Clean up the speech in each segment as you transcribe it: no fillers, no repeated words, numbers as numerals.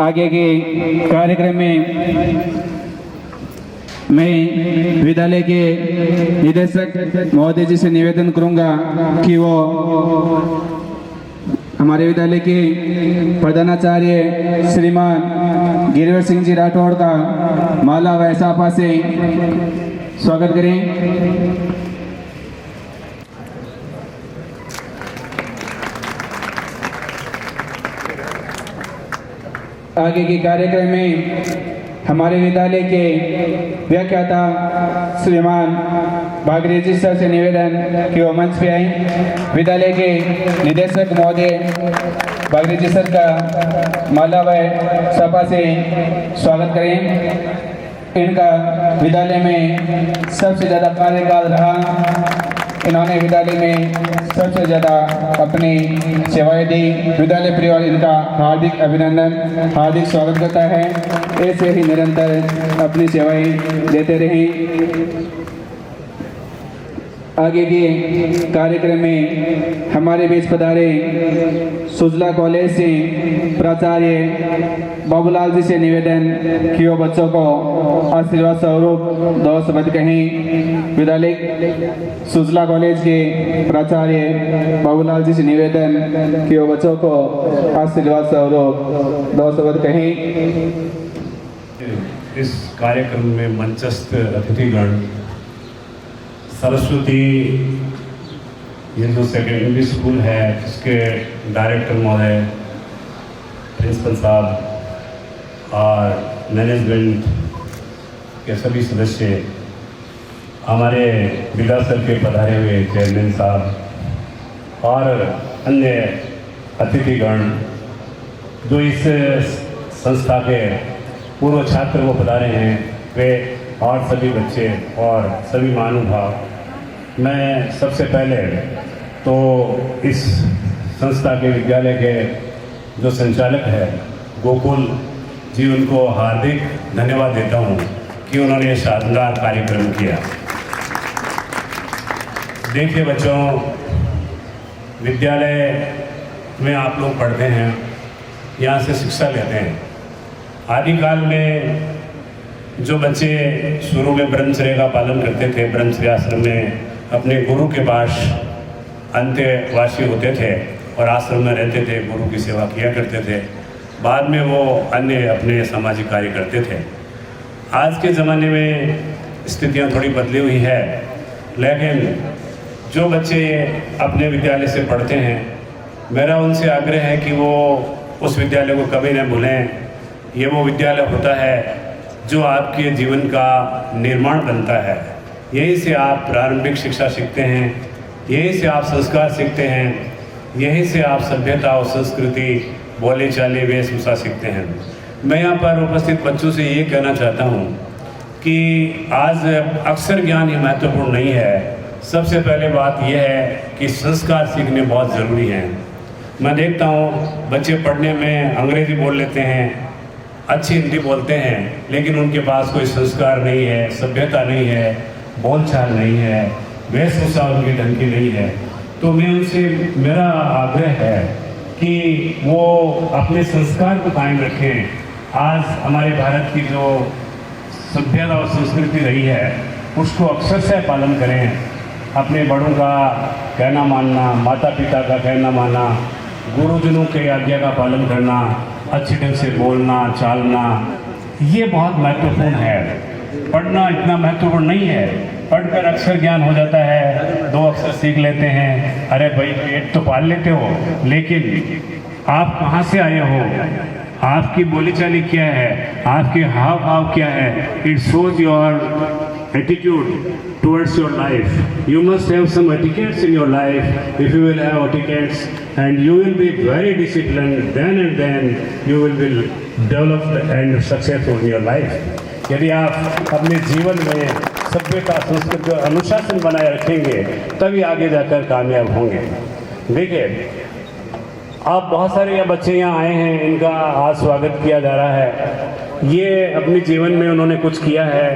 आगे के कार्यक्रम में मैं विद्यालय के निदेशक महोदय जी से निवेदन करूंगा कि वो हमारे विद्यालय के प्रधानाचार्य श्रीमान गिरिवर सिंह जी राठौड़ का माला व साफा से स्वागत करें। आगे के कार्यक्रम में हमारे विद्यालय के व्याख्याता श्रीमान भागीरथ जी सर से निवेदन कि वो मंच पे आए। विद्यालय के निदेशक महोदय भागीरथ जी सर का माला व सभा से स्वागत करें। इनका विद्यालय में सबसे ज़्यादा कार्यकाल रहा। इन्होंने विद्यालय में सबसे ज़्यादा अपनी सेवाएं दी। विद्यालय परिवार इनका हार्दिक अभिनंदन, हार्दिक स्वागत करता है। ऐसे ही निरंतर अपनी सेवाएं देते रहें। आगे के कार्यक्रम में हमारे बीच पधारे सुजला कॉलेज से प्राचार्य बाबूलाल जी से निवेदन कि वो बच्चों को आशीर्वाद स्वरूप 2 शब्द कहें। विद्यालय सुजला कॉलेज के प्राचार्य बाबूलाल जी से निवेदन कि वो बच्चों को आशीर्वाद स्वरूप 2 शब्द कहें। इस कार्यक्रम में मंचस्थ अतिथिगण, सरस्वती ये जो सेकेंडरी स्कूल है इसके डायरेक्टर महोदय, प्रिंसिपल साहब और मैनेजमेंट के सभी सदस्य, हमारे विधासर के पधारे हुए चेयरमैन साहब और अन्य अतिथिगण जो इस संस्था के पूर्व छात्र वो पधारे हैं, वे और सभी बच्चे और सभी महानुभाव, मैं सबसे पहले तो इस संस्था के विद्यालय के जो संचालक है गोकुल जी, उनको हार्दिक धन्यवाद देता हूँ कि उन्होंने ये शानदार कार्यक्रम किया। देखिए बच्चों, विद्यालय में आप लोग पढ़ते हैं, यहाँ से शिक्षा लेते हैं। आदिकाल में जो बच्चे शुरू में ब्रह्मचर्य का पालन करते थे, ब्रह्मचर्य आश्रम में अपने गुरु के पास अंत्यवासी होते थे और आश्रम में रहते थे, गुरु की सेवा किया करते थे। बाद में वो अन्य अपने सामाजिक कार्य करते थे। आज के ज़माने में स्थितियाँ थोड़ी बदली हुई है, लेकिन जो बच्चे अपने विद्यालय से पढ़ते हैं, मेरा उनसे आग्रह है कि वो उस विद्यालय को कभी न भूलें। ये वो विद्यालय होता है जो आपके जीवन का निर्माण बनता है। यहीं से आप प्रारंभिक शिक्षा सीखते हैं, यहीं से आप संस्कार सीखते हैं, यहीं से आप सभ्यता और संस्कृति, बोले चाले, वेशभूषा सीखते हैं। मैं यहाँ पर उपस्थित बच्चों से ये कहना चाहता हूँ कि आज अक्षर ज्ञान ही महत्वपूर्ण नहीं है। सबसे पहले बात यह है कि संस्कार सीखने बहुत ज़रूरी हैं। मैं देखता हूँ बच्चे पढ़ने में अंग्रेज़ी बोल लेते हैं, अच्छी हिंदी बोलते हैं, लेकिन उनके पास कोई संस्कार नहीं है, सभ्यता नहीं है, बोलचाल नहीं है, वेशभूषा उनकी ढंग की नहीं है। तो मैं उनसे, मेरा आग्रह है कि वो अपने संस्कार को कायम रखें। आज हमारे भारत की जो सभ्यता और संस्कृति रही है उसको अक्षरशः पालन करें। अपने बड़ों का कहना मानना, माता पिता का कहना मानना, गुरुजनों के आज्ञा का पालन करना, अच्छे ढंग से बोलना चालना, ये बहुत महत्वपूर्ण है। पढ़ना इतना महत्वपूर्ण नहीं है, पढ़कर अक्षर ज्ञान हो जाता है, 2 अक्षर सीख लेते हैं, अरे भाई पेट तो पाल लेते हो, लेकिन आप कहाँ से आए हो, आपकी बोलीचाली क्या है, आपके हाव भाव क्या है, it shows your attitude towards your life. You must have some etiquettes in your life. If you will have etiquettes and you will be very disciplined, then you will be developed and successful in your life. यदि आप अपने जीवन में सभ्यता, संस्कृति और अनुशासन बनाए रखेंगे तभी आगे जाकर कामयाब होंगे। देखिए, आप बहुत सारे बच्चे यहाँ आए हैं, इनका आज स्वागत किया जा रहा है। ये अपने जीवन में उन्होंने कुछ किया है।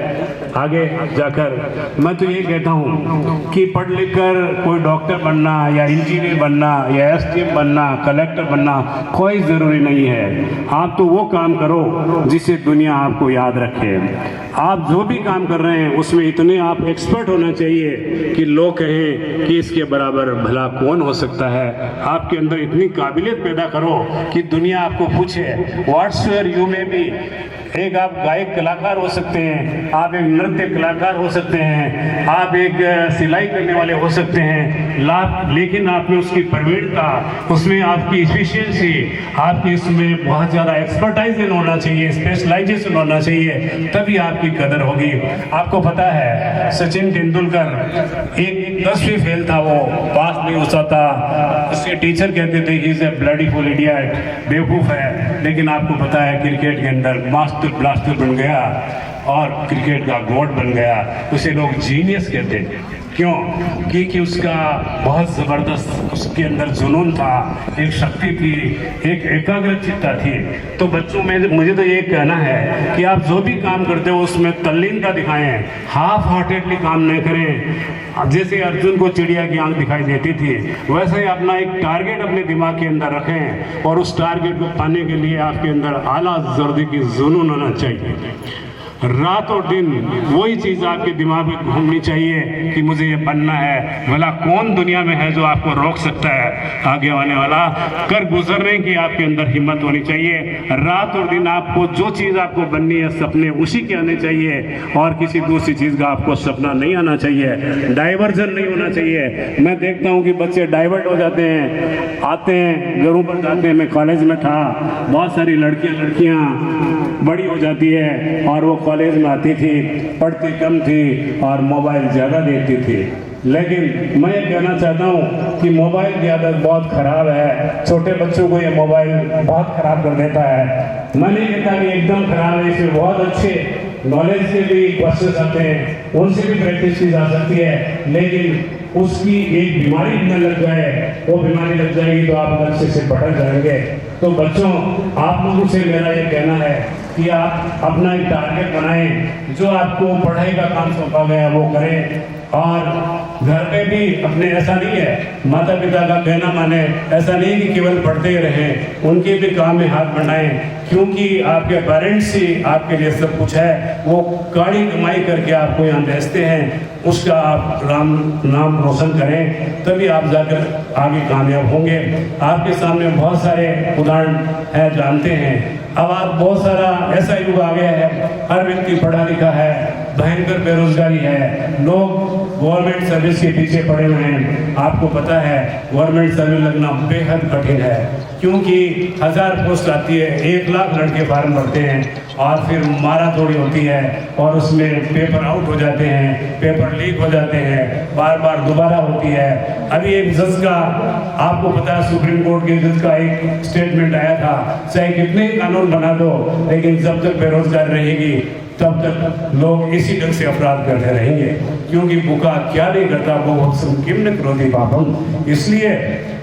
आगे जाकर मैं तो ये कहता हूँ कि पढ़ लिख कर कोई डॉक्टर बनना या इंजीनियर बनना या एसडीएम बनना, कलेक्टर बनना कोई ज़रूरी नहीं है। आप तो वो काम करो जिससे दुनिया आपको याद रखे। आप जो भी काम कर रहे हैं उसमें इतने आप एक्सपर्ट होना चाहिए कि लोग कहें कि इसके बराबर भला कौन हो सकता है। आपके अंदर इतनी काबिलियत पैदा करो कि दुनिया आपको पूछे what's your you may be. एक आप गायक कलाकार हो सकते हैं, आप एक नृत्य कलाकार हो सकते हैं, आप एक सिलाई करने वाले हो सकते हैं, लेकिन आप में उसकी प्रवीणता, उसमें आपकी इफिशियंसी, आपकी इसमें बहुत ज़्यादा एक्सपर्टाइजेशन होना चाहिए, स्पेशलाइजेशन होना चाहिए, तभी आपकी कदर होगी। आपको पता है सचिन तेंदुलकर एक 10वीं फेल था, वो पास नहीं हो सकता, उसके टीचर कहते थे he is a bloody fool idiot, बेवकूफ़ है। लेकिन आपको पता है क्रिकेट के अंदर मास्टर ब्लास्टर बन गया और क्रिकेट का गॉड बन गया। उसे लोग जीनियस कहते थे। क्यों? क्योंकि उसका बहुत ज़बरदस्त उसके अंदर जुनून था, एक शक्ति थी, एक एकाग्रचित्ता थी। तो बच्चों में मुझे तो ये कहना है कि आप जो भी काम करते हो उसमें तल्लीनता दिखाएं, हाफ हार्टेडली काम न करें। जैसे अर्जुन को चिड़िया की आंख दिखाई देती थी, वैसे ही अपना एक टारगेट अपने दिमाग के अंदर रखें और उस टारगेट को पाने के लिए आपके अंदर आला जर्दी की जुनून होना चाहिए। रात और दिन वही चीज़ आपके दिमाग में घूमनी चाहिए कि मुझे ये बनना है। भला कौन दुनिया में है जो आपको रोक सकता है आगे आने वाला। कर गुजरने की आपके अंदर हिम्मत होनी चाहिए। रात और दिन आपको जो चीज़ आपको बननी है, सपने उसी के आने चाहिए और किसी दूसरी चीज़ का आपको सपना नहीं आना चाहिए। डाइवर्जन नहीं होना चाहिए। मैं देखता हूँ कि बच्चे डाइवर्ट हो जाते हैं, आते हैं घरों पर जाते हैं। मैं कॉलेज में था, बहुत सारी लड़कियाँ बड़ी हो जाती है और वो कॉलेज में आती थी, पढ़ती कम थी और मोबाइल ज़्यादा देखती थी। लेकिन मैं ये कहना चाहता हूँ कि मोबाइल की आदत बहुत ख़राब है। छोटे बच्चों को ये मोबाइल बहुत ख़राब कर देता है। मैं नहीं कहता कि एकदम ख़राब है, इसमें बहुत अच्छे नॉलेज के भी क्वेश्चन आते हैं, उनसे भी प्रैक्टिस की जा सकती है। लेकिन उसकी एक बीमारी न लग जाए, वो बीमारी लग जाएगी तो आप लक्ष्य से भटक जाएंगे। तो बच्चों, आप लोगों से मेरा ये कहना है कि आप अपना एक टारगेट बनाएं, जो आपको पढ़ाई का काम सौंपा गया वो करें। और घर पे भी अपने ऐसा नहीं है माता पिता का कहना माने, ऐसा नहीं कि केवल पढ़ते ही रहें, उनके भी काम में हाथ बढ़ाएं। क्योंकि आपके पेरेंट्स ही आपके लिए सब कुछ है, वो कड़ी कमाई करके आपको यहाँ भेजते हैं, उसका आप नाम रोशन करें, तभी आप जाकर आगे कामयाब होंगे। आपके सामने बहुत सारे उदाहरण है, जानते हैं। अब आप बहुत सारा ऐसा युग आ गया है, हर व्यक्ति पढ़ा लिखा है, भयंकर बेरोजगारी है, लोग गवर्नमेंट सर्विस के पीछे पड़े हुए हैं। आपको पता है गवर्नमेंट सर्विस लगना बेहद कठिन है, क्योंकि 1000 पोस्ट आती है, 1 लाख लड़के फार्म भरते हैं और फिर मारा थोड़ी होती है और उसमें पेपर आउट हो जाते हैं, पेपर लीक हो जाते हैं, बार बार दोबारा होती है। अभी एक जज का, आपको पता है सुप्रीम कोर्ट के जज का एक स्टेटमेंट आया था, चाहे कितने कानून बना दो, लेकिन जब तक बेरोजगार रहेगी तब तक लोग इसी ढंग से अपराध करते रहेंगे, क्योंकि भूखा क्या नहीं करता वो किम क्रोधी पापम। इसलिए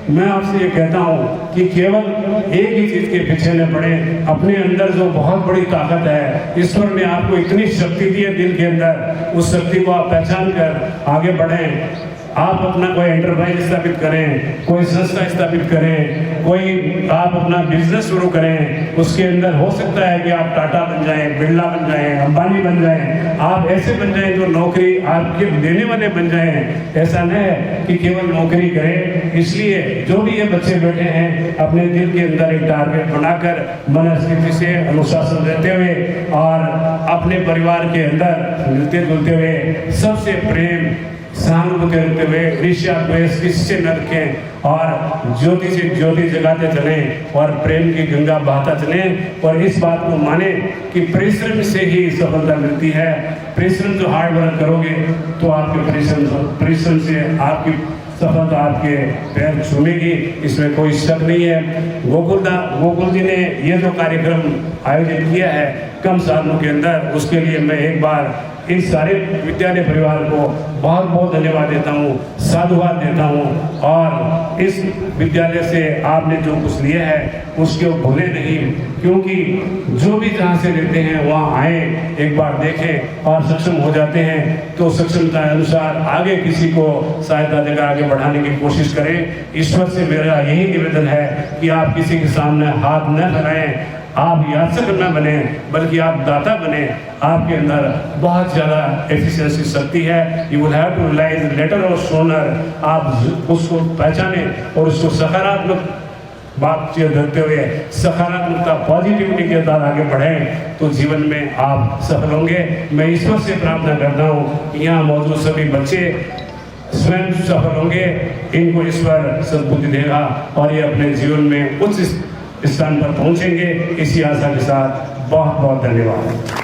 मैं आपसे ये कहता हूँ कि केवल एक ही चीज़ के पीछे न पड़े, अपने अंदर जो बहुत बड़ी ताकत है, ईश्वर ने आपको इतनी शक्ति दी है दिल के अंदर, उस शक्ति को आप पहचान कर आगे बढ़ें। आप अपना कोई एंटरप्राइज स्थापित करें, कोई संस्था स्थापित करें, कोई आप अपना बिजनेस शुरू करें। उसके अंदर हो सकता है कि आप टाटा बन जाएं, बिरला बन जाएं, अंबानी बन जाएं, आप ऐसे बन जाएं जो नौकरी आपके देने वाले बन जाएं। ऐसा नहीं है कि केवल नौकरी करें। इसलिए जो भी ये बच्चे बैठे हैं, अपने दिल के अंदर एक टारगेट बनाकर मनस्थिति से अनुशासन रहते हुए और अपने परिवार के अंदर मिलते जुलते हुए, सबसे प्रेम सहानुभूति रखते हुए, ईर्ष्या द्वेष किससे न रखें और ज्योति से ज्योति जगाते चलें और प्रेम की गंगा बहाता चलें। और इस बात को माने कि परिश्रम से ही सफलता मिलती है। परिश्रम जो हार्ड वर्क करोगे तो आपके परिश्रम से आपकी सफलता आपके पैर छूमेगी, इसमें कोई शक नहीं है। गोकुल जी ने ये जो कार्यक्रम आयोजित किया है कम सालों के अंदर, उसके लिए मैं एक बार इस सारे विद्यालय परिवार को बहुत बहुत धन्यवाद देता हूँ, साधुवाद देता हूँ। और इस विद्यालय से आपने जो कुछ लिया है उसको भूले नहीं, क्योंकि जो भी जहाँ से लेते हैं वहाँ आए, एक बार देखें और सक्षम हो जाते हैं तो सक्षमता अनुसार आगे किसी को सहायता देकर आगे बढ़ाने की कोशिश करें। ईश्वर से मेरा यही निवेदन है कि आप किसी के सामने हाथ न फैलाएं, आप याचक न बने बल्कि आप दाता बने। आपके अंदर बहुत ज़्यादा एफिशिएंसी शक्ति है। You will have to realize later और सोनर, आप उसको पहचाने और उसको सकारात्मक बातचीत रखते हुए सकारात्मकता पॉजिटिविटी के साथ आगे बढ़ें तो जीवन में आप सफल होंगे। मैं ईश्वर से प्रार्थना करता हूँ यहाँ मौजूद सभी बच्चे स्वयं सफल होंगे, इनको ईश्वर सद्बुद्धि देगा और ये अपने जीवन में उच्च स्थान पर पहुंचेंगे। इसी आशा के साथ बहुत बहुत धन्यवाद।